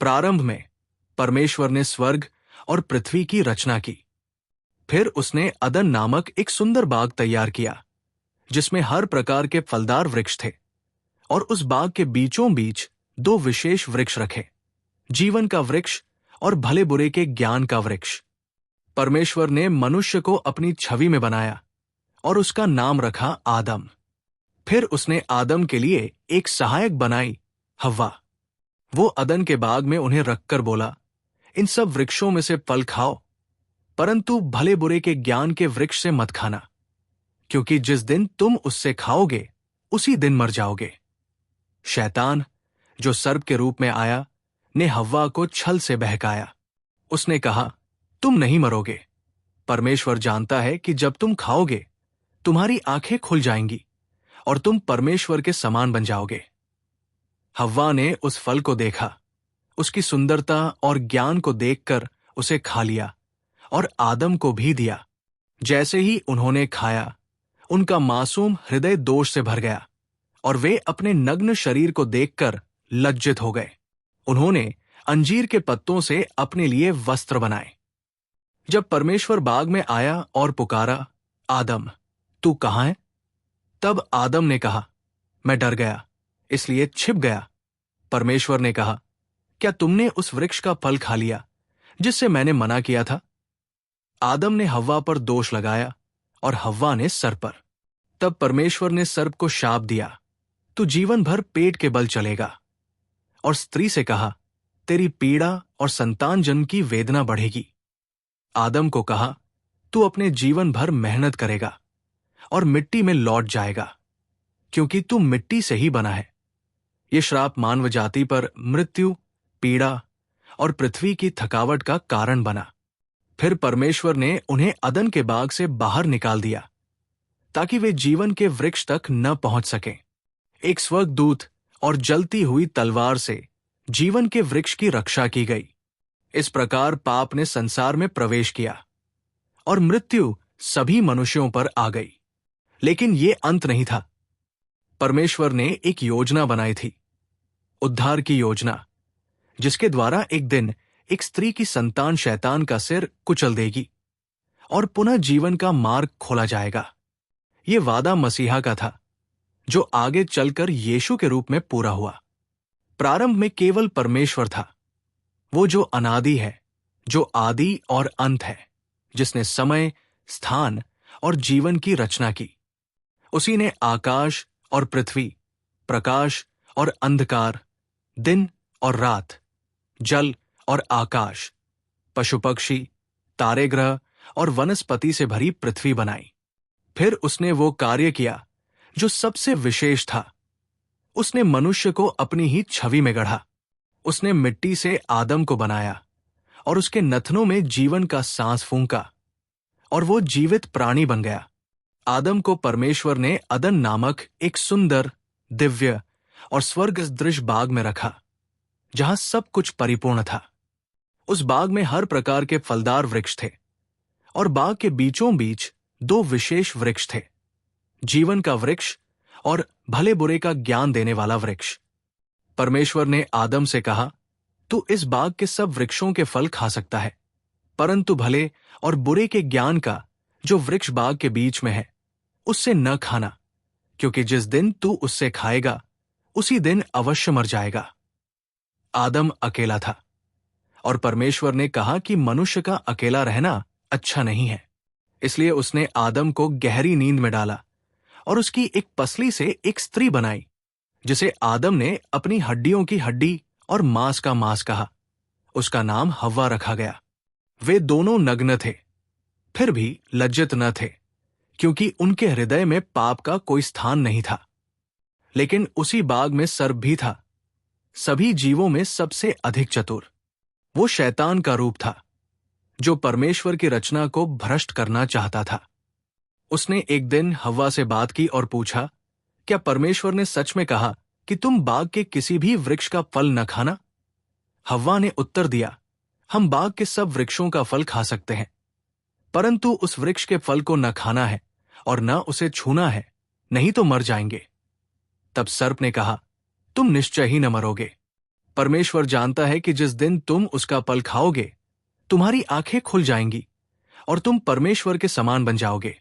प्रारंभ में परमेश्वर ने स्वर्ग और पृथ्वी की रचना की। फिर उसने अदन नामक एक सुंदर बाग तैयार किया जिसमें हर प्रकार के फलदार वृक्ष थे, और उस बाग के बीचों बीच दो विशेष वृक्ष रखे, जीवन का वृक्ष और भले बुरे के ज्ञान का वृक्ष। परमेश्वर ने मनुष्य को अपनी छवि में बनाया और उसका नाम रखा आदम। फिर उसने आदम के लिए एक सहायक बनाई, हव्वा। वो अदन के बाग में उन्हें रखकर बोला, इन सब वृक्षों में से फल खाओ, परंतु भले बुरे के ज्ञान के वृक्ष से मत खाना, क्योंकि जिस दिन तुम उससे खाओगे उसी दिन मर जाओगे। शैतान, जो सर्प के रूप में आया, ने हव्वा को छल से बहकाया। उसने कहा, तुम नहीं मरोगे। परमेश्वर जानता है कि जब तुम खाओगे तुम्हारी आंखें खुल जाएंगी और तुम परमेश्वर के समान बन जाओगे। हव्वा ने उस फल को देखा, उसकी सुंदरता और ज्ञान को देखकर उसे खा लिया और आदम को भी दिया। जैसे ही उन्होंने खाया, उनका मासूम हृदय दोष से भर गया और वे अपने नग्न शरीर को देखकर लज्जित हो गए। उन्होंने अंजीर के पत्तों से अपने लिए वस्त्र बनाए। जब परमेश्वर बाग में आया और पुकारा, आदम, तू कहाँ है? तब आदम ने कहा, मैं डर गया, इसलिए छिप गया। परमेश्वर ने कहा, क्या तुमने उस वृक्ष का फल खा लिया जिससे मैंने मना किया था? आदम ने हव्वा पर दोष लगाया और हव्वा ने सर्प पर। तब परमेश्वर ने सर्प को शाप दिया, तू जीवन भर पेट के बल चलेगा। और स्त्री से कहा, तेरी पीड़ा और संतान जन्म की वेदना बढ़ेगी। आदम को कहा, तू अपने जीवन भर मेहनत करेगा और मिट्टी में लौट जाएगा, क्योंकि तू मिट्टी से ही बना है। ये श्राप मानव जाति पर मृत्यु, पीड़ा और पृथ्वी की थकावट का कारण बना। फिर परमेश्वर ने उन्हें अदन के बाग से बाहर निकाल दिया ताकि वे जीवन के वृक्ष तक न पहुंच सकें। एक स्वर्गदूत और जलती हुई तलवार से जीवन के वृक्ष की रक्षा की गई। इस प्रकार पाप ने संसार में प्रवेश किया और मृत्यु सभी मनुष्यों पर आ गई। लेकिन ये अंत नहीं था। परमेश्वर ने एक योजना बनाई थी, उद्धार की योजना, जिसके द्वारा एक दिन एक स्त्री की संतान शैतान का सिर कुचल देगी और पुनः जीवन का मार्ग खोला जाएगा। ये वादा मसीहा का था, जो आगे चलकर यीशु के रूप में पूरा हुआ। प्रारंभ में केवल परमेश्वर था, वो जो अनादि है, जो आदि और अंत है, जिसने समय, स्थान और जीवन की रचना की। उसी ने आकाश और पृथ्वी, प्रकाश और अंधकार, दिन और रात, जल और आकाश, पशु पक्षी, तारे ग्रह और वनस्पति से भरी पृथ्वी बनाई। फिर उसने वो कार्य किया जो सबसे विशेष था। उसने मनुष्य को अपनी ही छवि में गढ़ा। उसने मिट्टी से आदम को बनाया और उसके नथनों में जीवन का सांस फूंका और वो जीवित प्राणी बन गया। आदम को परमेश्वर ने अदन नामक एक सुंदर, दिव्य और स्वर्ग सदृश बाग में रखा, जहां सब कुछ परिपूर्ण था। उस बाग में हर प्रकार के फलदार वृक्ष थे और बाग के बीचों बीच दो विशेष वृक्ष थे, जीवन का वृक्ष और भले बुरे का ज्ञान देने वाला वृक्ष। परमेश्वर ने आदम से कहा, तू इस बाग के सब वृक्षों के फल खा सकता है, परंतु भले और बुरे के ज्ञान का जो वृक्ष बाग के बीच में है उससे न खाना, क्योंकि जिस दिन तू उससे खाएगा उसी दिन अवश्य मर जाएगा। आदम अकेला था और परमेश्वर ने कहा कि मनुष्य का अकेला रहना अच्छा नहीं है। इसलिए उसने आदम को गहरी नींद में डाला और उसकी एक पसली से एक स्त्री बनाई, जिसे आदम ने अपनी हड्डियों की हड्डी और मांस का मांस कहा। उसका नाम हव्वा रखा गया। वे दोनों नग्न थे, फिर भी लज्जित न थे, क्योंकि उनके हृदय में पाप का कोई स्थान नहीं था। लेकिन उसी बाग में सर्प भी था, सभी जीवों में सबसे अधिक चतुर। वो शैतान का रूप था, जो परमेश्वर की रचना को भ्रष्ट करना चाहता था। उसने एक दिन हव्वा से बात की और पूछा, क्या परमेश्वर ने सच में कहा कि तुम बाग के किसी भी वृक्ष का फल न खाना? हव्वा ने उत्तर दिया, हम बाग के सब वृक्षों का फल खा सकते हैं, परंतु उस वृक्ष के फल को न खाना है और न उसे छूना है, नहीं तो मर जाएंगे। तब सर्प ने कहा, तुम निश्चय ही न मरोगे, परमेश्वर जानता है कि जिस दिन तुम उसका फल खाओगे, तुम्हारी आंखें खुल जाएंगी और तुम परमेश्वर के समान बन जाओगे,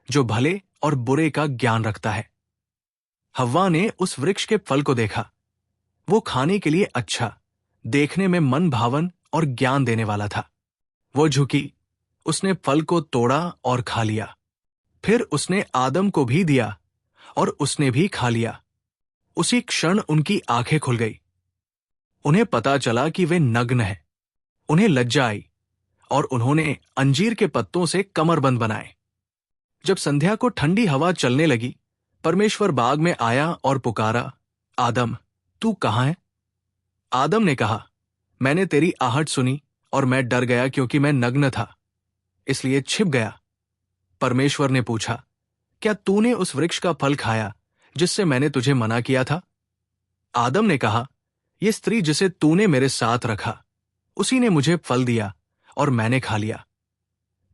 जो भले और बुरे का ज्ञान रखता है। हव्वा ने उस वृक्ष के फल को देखा। वो खाने के लिए अच्छा, देखने में मन भावन और ज्ञान देने वाला था। वो झुकी, उसने फल को तोड़ा और खा लिया। फिर उसने आदम को भी दिया और उसने भी खा लिया। उसी क्षण उनकी आंखें खुल गई। उन्हें पता चला कि वे नग्न हैं। उन्हें लज्जा आई और उन्होंने अंजीर के पत्तों से कमरबंद बनाए। जब संध्या को ठंडी हवा चलने लगी, परमेश्वर बाग में आया और पुकारा, आदम, तू कहाँ है? आदम ने कहा, मैंने तेरी आहट सुनी और मैं डर गया क्योंकि मैं नग्न था, इसलिए छिप गया। परमेश्वर ने पूछा, क्या तूने उस वृक्ष का फल खाया जिससे मैंने तुझे मना किया था? आदम ने कहा, यह स्त्री जिसे तूने मेरे साथ रखा, उसी ने मुझे फल दिया और मैंने खा लिया।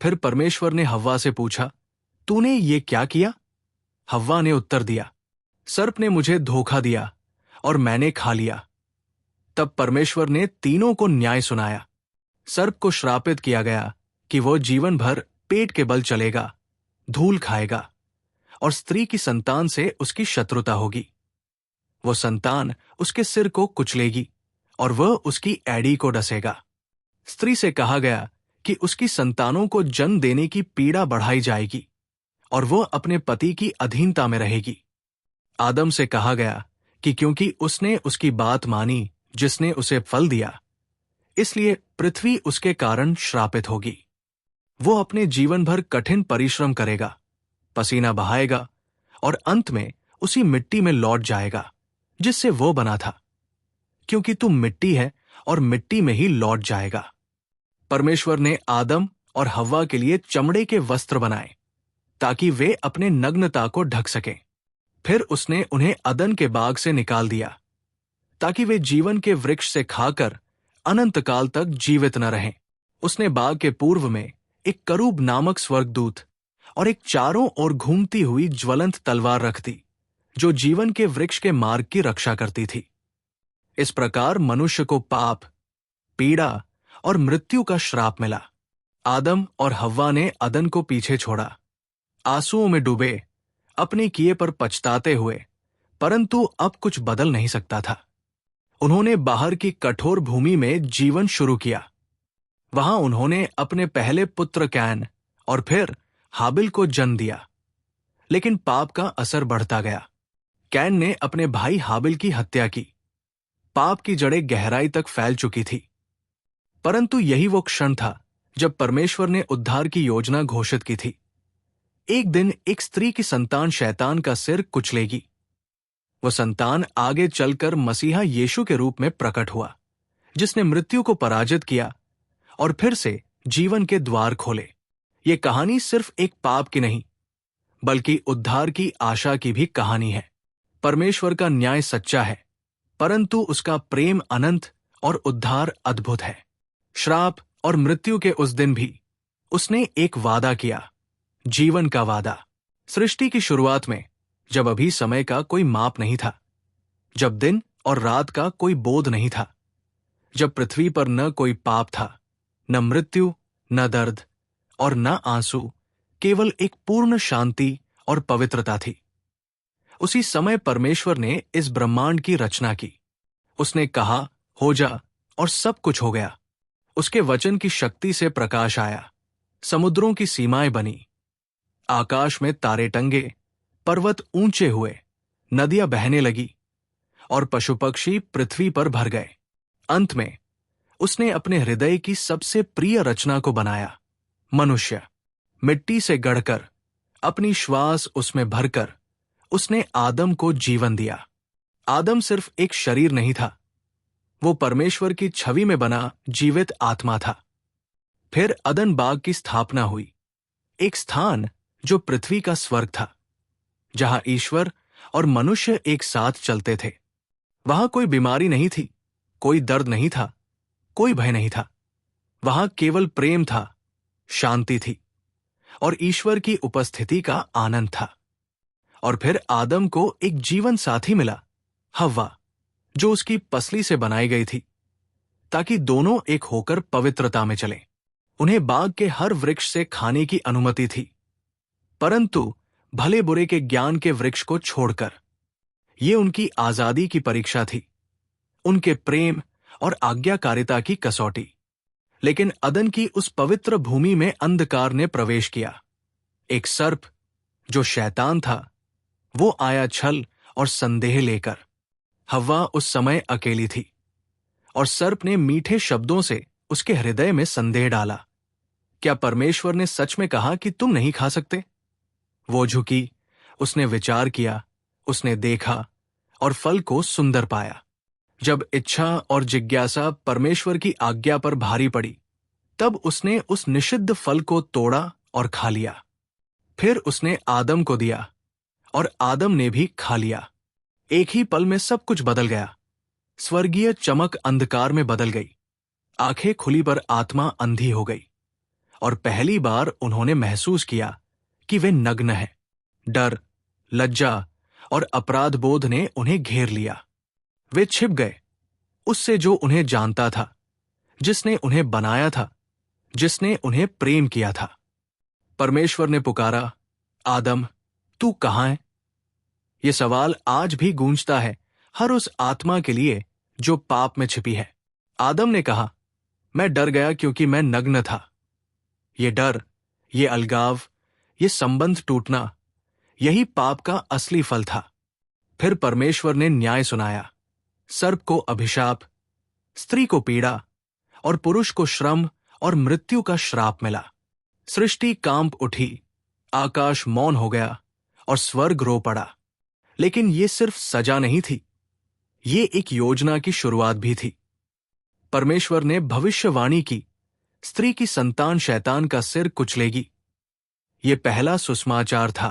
फिर परमेश्वर ने हव्वा से पूछा, तूने ये क्या किया? हव्वा ने उत्तर दिया, सर्प ने मुझे धोखा दिया और मैंने खा लिया। तब परमेश्वर ने तीनों को न्याय सुनाया। सर्प को श्रापित किया गया कि वो जीवन भर पेट के बल चलेगा, धूल खाएगा, और स्त्री की संतान से उसकी शत्रुता होगी। वो संतान उसके सिर को कुचलेगी और वह उसकी एड़ी को डसेगा। स्त्री से कहा गया कि उसकी संतानों को जन्म देने की पीड़ा बढ़ाई जाएगी और वो अपने पति की अधीनता में रहेगी। आदम से कहा गया कि क्योंकि उसने उसकी बात मानी जिसने उसे फल दिया, इसलिए पृथ्वी उसके कारण श्रापित होगी। वो अपने जीवन भर कठिन परिश्रम करेगा, पसीना बहाएगा और अंत में उसी मिट्टी में लौट जाएगा जिससे वो बना था, क्योंकि तू मिट्टी है और मिट्टी में ही लौट जाएगा। परमेश्वर ने आदम और हव्वा के लिए चमड़े के वस्त्र बनाए ताकि वे अपने नग्नता को ढक सकें। फिर उसने उन्हें अदन के बाग से निकाल दिया ताकि वे जीवन के वृक्ष से खाकर अनंत काल तक जीवित न रहें। उसने बाग के पूर्व में एक करूब नामक स्वर्गदूत और एक चारों ओर घूमती हुई ज्वलंत तलवार रख दी, जो जीवन के वृक्ष के मार्ग की रक्षा करती थी। इस प्रकार मनुष्य को पाप, पीड़ा और मृत्यु का श्राप मिला। आदम और हव्वा ने अदन को पीछे छोड़ा, आंसुओं में डूबे, अपने किए पर पछताते हुए, परंतु अब कुछ बदल नहीं सकता था। उन्होंने बाहर की कठोर भूमि में जीवन शुरू किया। वहां उन्होंने अपने पहले पुत्र कैन और फिर हाबिल को जन्म दिया। लेकिन पाप का असर बढ़ता गया। कैन ने अपने भाई हाबिल की हत्या की। पाप की जड़ें गहराई तक फैल चुकी थी। परंतु यही वो क्षण था जब परमेश्वर ने उद्धार की योजना घोषित की थी। एक दिन एक स्त्री की संतान शैतान का सिर कुचलेगी। वह संतान आगे चलकर मसीहा यीशु के रूप में प्रकट हुआ, जिसने मृत्यु को पराजित किया और फिर से जीवन के द्वार खोले। ये कहानी सिर्फ एक पाप की नहीं, बल्कि उद्धार की आशा की भी कहानी है। परमेश्वर का न्याय सच्चा है, परंतु उसका प्रेम अनंत और उद्धार अद्भुत है। श्राप और मृत्यु के उस दिन भी उसने एक वादा किया, जीवन का वादा। सृष्टि की शुरुआत में, जब अभी समय का कोई माप नहीं था, जब दिन और रात का कोई बोध नहीं था, जब पृथ्वी पर न कोई पाप था, न मृत्यु, न दर्द और न आंसू, केवल एक पूर्ण शांति और पवित्रता थी। उसी समय परमेश्वर ने इस ब्रह्मांड की रचना की। उसने कहा, हो जा, और सब कुछ हो गया। उसके वचन की शक्ति से प्रकाश आया, समुद्रों की सीमाएं बनी, आकाश में तारे टंगे, पर्वत ऊंचे हुए, नदियां बहने लगी और पशु पक्षी पृथ्वी पर भर गए। अंत में उसने अपने हृदय की सबसे प्रिय रचना को बनाया, मनुष्य। मिट्टी से गढ़कर, अपनी श्वास उसमें भरकर उसने आदम को जीवन दिया। आदम सिर्फ एक शरीर नहीं था, वो परमेश्वर की छवि में बना जीवित आत्मा था। फिर अदन बाग की स्थापना हुई, एक स्थान जो पृथ्वी का स्वर्ग था, जहां ईश्वर और मनुष्य एक साथ चलते थे। वहां कोई बीमारी नहीं थी, कोई दर्द नहीं था, कोई भय नहीं था। वहां केवल प्रेम था, शांति थी और ईश्वर की उपस्थिति का आनंद था। और फिर आदम को एक जीवन साथी मिला, हव्वा, जो उसकी पसली से बनाई गई थी, ताकि दोनों एक होकर पवित्रता में चलें। उन्हें बाग के हर वृक्ष से खाने की अनुमति थी, परंतु भले बुरे के ज्ञान के वृक्ष को छोड़कर। ये उनकी आजादी की परीक्षा थी, उनके प्रेम और आज्ञाकारिता की कसौटी। लेकिन अदन की उस पवित्र भूमि में अंधकार ने प्रवेश किया। एक सर्प, जो शैतान था, वो आया छल और संदेह लेकर। हव्वा उस समय अकेली थी, और सर्प ने मीठे शब्दों से उसके हृदय में संदेह डाला। क्या परमेश्वर ने सच में कहा कि तुम नहीं खा सकते? वो झुकी, उसने विचार किया, उसने देखा और फल को सुंदर पाया। जब इच्छा और जिज्ञासा परमेश्वर की आज्ञा पर भारी पड़ी, तब उसने उस निषिद्ध फल को तोड़ा और खा लिया। फिर उसने आदम को दिया, और आदम ने भी खा लिया। एक ही पल में सब कुछ बदल गया। स्वर्गीय चमक अंधकार में बदल गई। आंखें खुली पर आत्मा अंधी हो गई, और पहली बार उन्होंने महसूस किया कि वे नग्न हैं। डर, लज्जा और अपराध बोध ने उन्हें घेर लिया। वे छिप गए उससे जो उन्हें जानता था, जिसने उन्हें बनाया था, जिसने उन्हें प्रेम किया था। परमेश्वर ने पुकारा, आदम, तू कहाँ है? ये सवाल आज भी गूंजता है हर उस आत्मा के लिए जो पाप में छिपी है। आदम ने कहा, मैं डर गया क्योंकि मैं नग्न था। ये डर, ये अलगाव, ये संबंध टूटना, यही पाप का असली फल था। फिर परमेश्वर ने न्याय सुनाया। सर्प को अभिशाप, स्त्री को पीड़ा, और पुरुष को श्रम और मृत्यु का श्राप मिला। सृष्टि कांप उठी, आकाश मौन हो गया और स्वर्ग रो पड़ा। लेकिन ये सिर्फ सजा नहीं थी, ये एक योजना की शुरुआत भी थी। परमेश्वर ने भविष्यवाणी की, स्त्री की संतान शैतान का सिर कुचलेगी। ये पहला सुसमाचार था,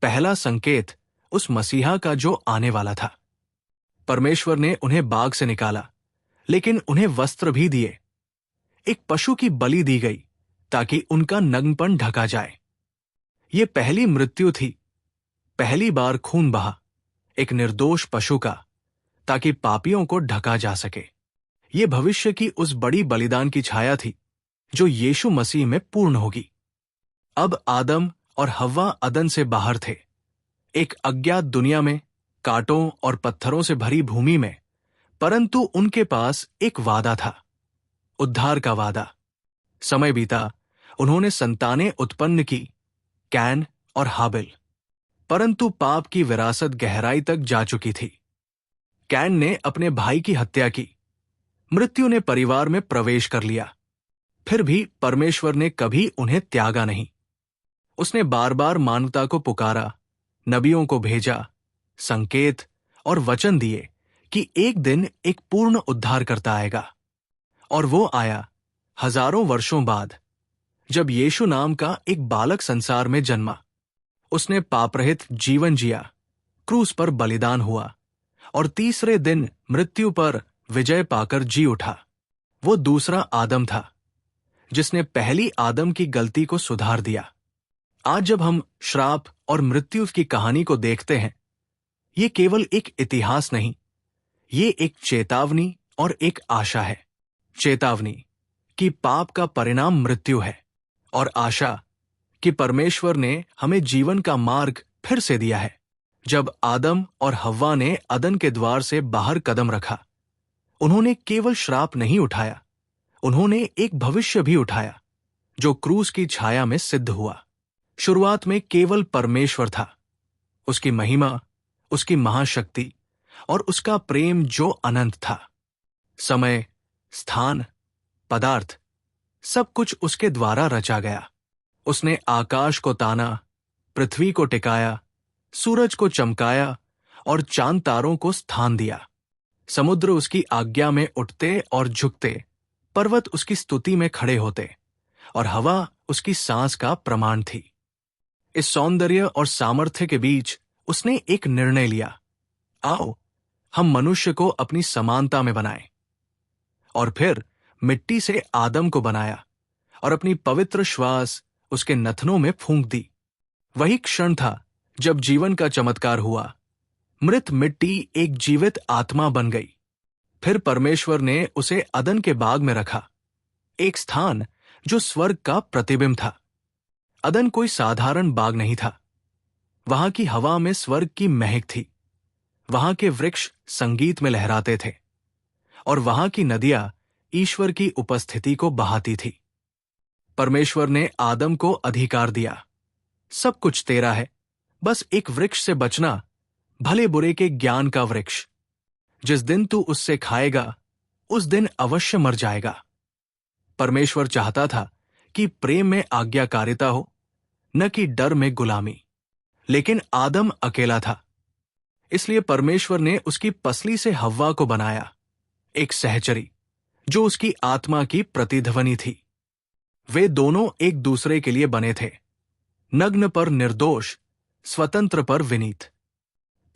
पहला संकेत उस मसीहा का जो आने वाला था। परमेश्वर ने उन्हें बाग से निकाला, लेकिन उन्हें वस्त्र भी दिए। एक पशु की बलि दी गई ताकि उनका नग्नपन ढका जाए। ये पहली मृत्यु थी, पहली बार खून बहा, एक निर्दोष पशु का, ताकि पापियों को ढका जा सके। ये भविष्य की उस बड़ी बलिदान की छाया थी जो यीशु मसीह में पूर्ण होगी। अब आदम और हव्वा अदन से बाहर थे, एक अज्ञात दुनिया में, कांटों और पत्थरों से भरी भूमि में, परंतु उनके पास एक वादा था, उद्धार का वादा। समय बीता, उन्होंने संतानें उत्पन्न की, कैन और हाबिल, परंतु पाप की विरासत गहराई तक जा चुकी थी। कैन ने अपने भाई की हत्या की, मृत्यु ने परिवार में प्रवेश कर लिया। फिर भी परमेश्वर ने कभी उन्हें त्यागा नहीं। उसने बार बार मानवता को पुकारा, नबियों को भेजा, संकेत और वचन दिए कि एक दिन एक पूर्ण उद्धारकर्ता आएगा। और वो आया हजारों वर्षों बाद, जब यीशु नाम का एक बालक संसार में जन्मा। उसने पापरहित जीवन जिया, क्रूस पर बलिदान हुआ, और तीसरे दिन मृत्यु पर विजय पाकर जी उठा। वो दूसरा आदम था, जिसने पहली आदम की गलती को सुधार दिया। आज जब हम श्राप और मृत्यु की कहानी को देखते हैं, ये केवल एक इतिहास नहीं, ये एक चेतावनी और एक आशा है। चेतावनी कि पाप का परिणाम मृत्यु है, और आशा कि परमेश्वर ने हमें जीवन का मार्ग फिर से दिया है। जब आदम और हव्वा ने अदन के द्वार से बाहर कदम रखा, उन्होंने केवल श्राप नहीं उठाया, उन्होंने एक भविष्य भी उठाया जो क्रूस की छाया में सिद्ध हुआ। शुरुआत में केवल परमेश्वर था, उसकी महिमा, उसकी महाशक्ति और उसका प्रेम जो अनंत था। समय, स्थान, पदार्थ, सब कुछ उसके द्वारा रचा गया। उसने आकाश को ताना, पृथ्वी को टिकाया, सूरज को चमकाया और चांद तारों को स्थान दिया। समुद्र उसकी आज्ञा में उठते और झुकते, पर्वत उसकी स्तुति में खड़े होते, और हवा उसकी सांस का प्रमाण थी। इस सौंदर्य और सामर्थ्य के बीच उसने एक निर्णय लिया, आओ हम मनुष्य को अपनी समानता में बनाएं। और फिर मिट्टी से आदम को बनाया और अपनी पवित्र श्वास उसके नथनों में फूंक दी। वही क्षण था जब जीवन का चमत्कार हुआ, मृत मिट्टी एक जीवित आत्मा बन गई। फिर परमेश्वर ने उसे अदन के बाग में रखा, एक स्थान जो स्वर्ग का प्रतिबिंब था। अदन कोई साधारण बाग नहीं था। वहां की हवा में स्वर्ग की महक थी, वहां के वृक्ष संगीत में लहराते थे, और वहां की नदियां ईश्वर की उपस्थिति को बहाती थी। परमेश्वर ने आदम को अधिकार दिया, सब कुछ तेरा है, बस एक वृक्ष से बचना, भले बुरे के ज्ञान का वृक्ष। जिस दिन तू उससे खाएगा उस दिन अवश्य मर जाएगा। परमेश्वर चाहता था कि प्रेम में आज्ञाकारिता हो, न कि डर में गुलामी। लेकिन आदम अकेला था, इसलिए परमेश्वर ने उसकी पसली से हव्वा को बनाया, एक सहचरी जो उसकी आत्मा की प्रतिध्वनि थी। वे दोनों एक दूसरे के लिए बने थे, नग्न पर निर्दोष, स्वतंत्र पर विनीत।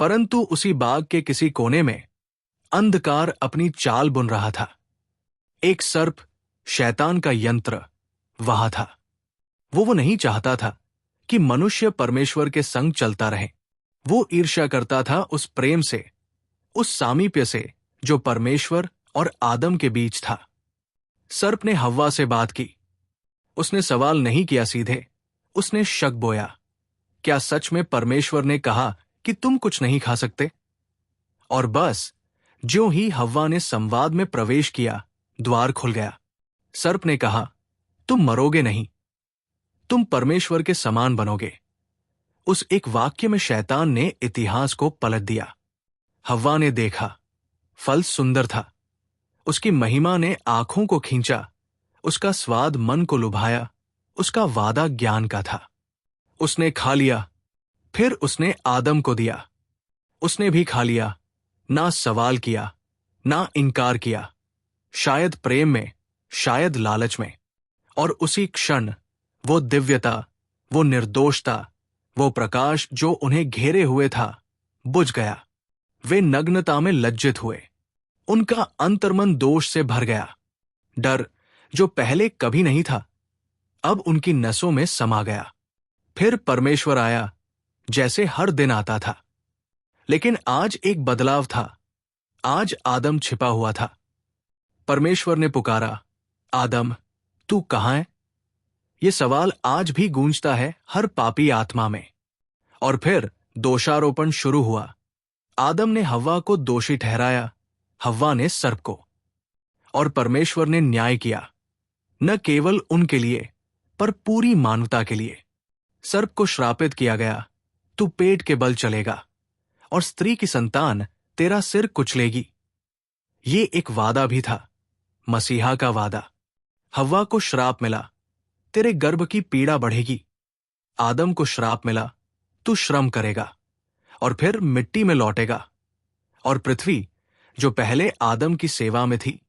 परंतु उसी बाग के किसी कोने में अंधकार अपनी चाल बुन रहा था। एक सर्प, शैतान का यंत्र, वहां था। वो नहीं चाहता था कि मनुष्य परमेश्वर के संग चलता रहे। वो ईर्ष्या करता था उस प्रेम से, उस सामीप्य से जो परमेश्वर और आदम के बीच था। सर्प ने हव्वा से बात की। उसने सवाल नहीं किया सीधे, उसने शक बोया। क्या सच में परमेश्वर ने कहा कि तुम कुछ नहीं खा सकते? और बस ज्यों ही हव्वा ने संवाद में प्रवेश किया, द्वार खुल गया। सर्प ने कहा, तुम मरोगे नहीं, तुम परमेश्वर के समान बनोगे। उस एक वाक्य में शैतान ने इतिहास को पलट दिया। हव्वा ने देखा, फल सुंदर था, उसकी महिमा ने आंखों को खींचा, उसका स्वाद मन को लुभाया, उसका वादा ज्ञान का था। उसने खा लिया, फिर उसने आदम को दिया। उसने भी खा लिया, ना सवाल किया, ना इनकार किया, शायद प्रेम में, शायद लालच में। और उसी क्षण वो दिव्यता, वो निर्दोषता, वो प्रकाश जो उन्हें घेरे हुए था, बुझ गया। वे नग्नता में लज्जित हुए। उनका अंतर्मन दोष से भर गया। डर जो पहले कभी नहीं था, अब उनकी नसों में समा गया। फिर परमेश्वर आया, जैसे हर दिन आता था। लेकिन आज एक बदलाव था। आज आदम छिपा हुआ था। परमेश्वर ने पुकारा, आदम, तू कहां है? ये सवाल आज भी गूंजता है हर पापी आत्मा में। और फिर दोषारोपण शुरू हुआ। आदम ने हव्वा को दोषी ठहराया, हव्वा ने सर्प को। और परमेश्वर ने न्याय किया, न केवल उनके लिए, पर पूरी मानवता के लिए। सर्प को श्रापित किया गया, तू पेट के बल चलेगा, और स्त्री की संतान तेरा सिर कुचलेगी। ये एक वादा भी था, मसीहा का वादा। हव्वा को श्राप मिला, तेरे गर्भ की पीड़ा बढ़ेगी। आदम को श्राप मिला, तू श्रम करेगा और फिर मिट्टी में लौटेगा। और पृथ्वी जो पहले आदम की सेवा में थी,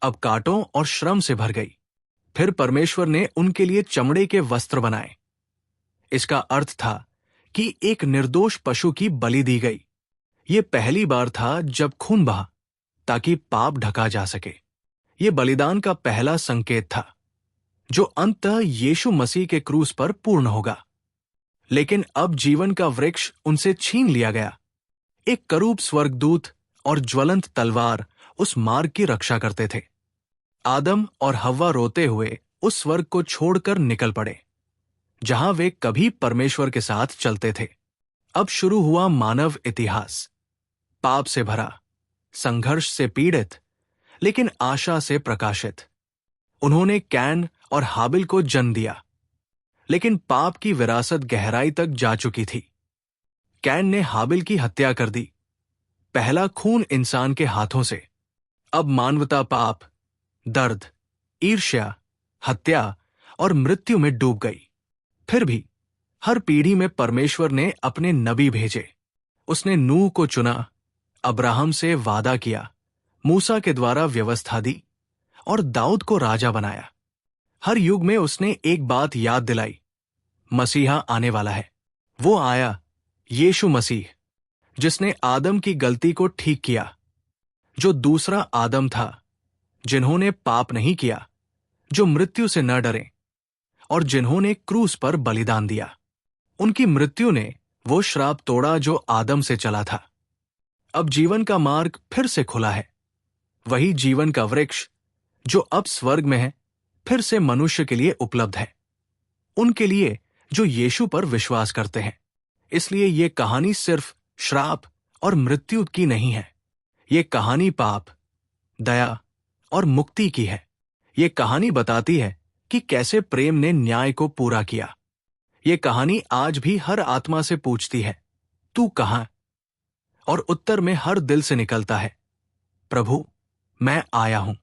अब कांटों और श्रम से भर गई। फिर परमेश्वर ने उनके लिए चमड़े के वस्त्र बनाए। इसका अर्थ था कि एक निर्दोष पशु की बलि दी गई। ये पहली बार था जब खून बहा, ताकि पाप ढका जा सके। ये बलिदान का पहला संकेत था, जो अंततः यीशु मसीह के क्रूस पर पूर्ण होगा। लेकिन अब जीवन का वृक्ष उनसे छीन लिया गया। एक करूब स्वर्गदूत और ज्वलंत तलवार उस मार्ग की रक्षा करते थे। आदम और हव्वा रोते हुए उस स्वर्ग को छोड़कर निकल पड़े, जहां वे कभी परमेश्वर के साथ चलते थे। अब शुरू हुआ मानव इतिहास, पाप से भरा, संघर्ष से पीड़ित, लेकिन आशा से प्रकाशित। उन्होंने कैन और हाबिल को जन्म दिया, लेकिन पाप की विरासत गहराई तक जा चुकी थी। कैन ने हाबिल की हत्या कर दी, पहला खून इंसान के हाथों से। अब मानवता पाप, दर्द, ईर्ष्या, हत्या और मृत्यु में डूब गई। फिर भी हर पीढ़ी में परमेश्वर ने अपने नबी भेजे। उसने नूह को चुना, अब्राहम से वादा किया, मूसा के द्वारा व्यवस्था दी और दाऊद को राजा बनाया। हर युग में उसने एक बात याद दिलाई, मसीहा आने वाला है। वो आया, यीशु मसीह, जिसने आदम की गलती को ठीक किया, जो दूसरा आदम था, जिन्होंने पाप नहीं किया, जो मृत्यु से न डरे और जिन्होंने क्रूस पर बलिदान दिया। उनकी मृत्यु ने वो श्राप तोड़ा जो आदम से चला था। अब जीवन का मार्ग फिर से खुला है। वही जीवन का वृक्ष जो अब स्वर्ग में है, फिर से मनुष्य के लिए उपलब्ध है, उनके लिए जो यीशु पर विश्वास करते हैं। इसलिए ये कहानी सिर्फ श्राप और मृत्यु की नहीं है। ये कहानी पाप, दया और मुक्ति की है। ये कहानी बताती है कि कैसे प्रेम ने न्याय को पूरा किया। ये कहानी आज भी हर आत्मा से पूछती है, तू कहां? और उत्तर में हर दिल से निकलता है, प्रभु, मैं आया हूं।